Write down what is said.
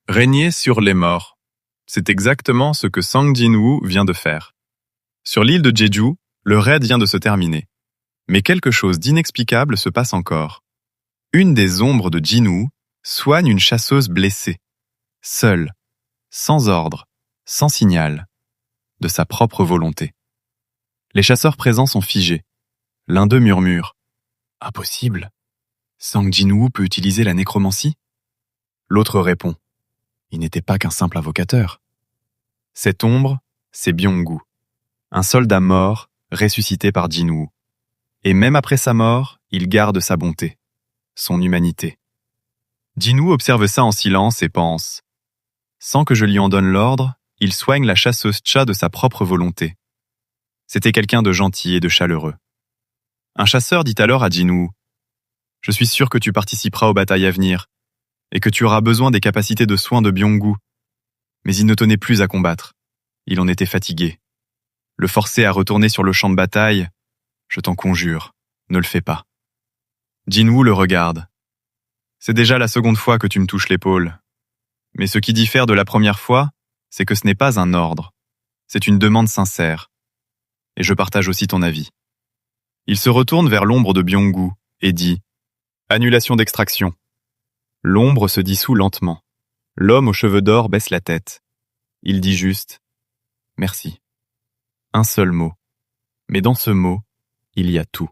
Régner sur les morts. C'est exactement ce que Sang Jin-woo vient de faire. Sur l'île de Jeju, le raid vient de se terminer. Mais quelque chose d'inexplicable se passe encore. Une des ombres de Jin-woo soigne une chasseuse blessée, seule, sans ordre, sans signal, de sa propre volonté. Les chasseurs présents sont figés. L'un d'eux murmure « Impossible. Sang Jin-woo peut utiliser la nécromancie ?» L'autre répond « Il n'était pas qu'un simple invocateur. » Cette ombre, c'est Byung-gu, un soldat mort ressuscité par Jin-woo. Et même après sa mort, il garde sa bonté, son humanité. Jin-woo observe ça en silence et pense « Sans que je lui en donne l'ordre, il soigne la chasseuse Cha de sa propre volonté. » C'était quelqu'un de gentil et de chaleureux. Un chasseur dit alors à Jin-woo « Je suis sûr que tu participeras aux batailles à venir et que tu auras besoin des capacités de soins de Byung-gu. » Mais il ne tenait plus à combattre. Il en était fatigué. Le forcer à retourner sur le champ de bataille, je t'en conjure, ne le fais pas. Jin-woo le regarde. C'est déjà la seconde fois que tu me touches l'épaule. Mais ce qui diffère de la première fois, c'est que ce n'est pas un ordre. C'est une demande sincère. Et je partage aussi ton avis. Il se retourne vers l'ombre de Byung-gu et dit « Annulation d'extraction ». L'ombre se dissout lentement. L'homme aux cheveux d'or baisse la tête. Il dit juste « Merci ». Un seul mot. Mais dans ce mot, il y a tout.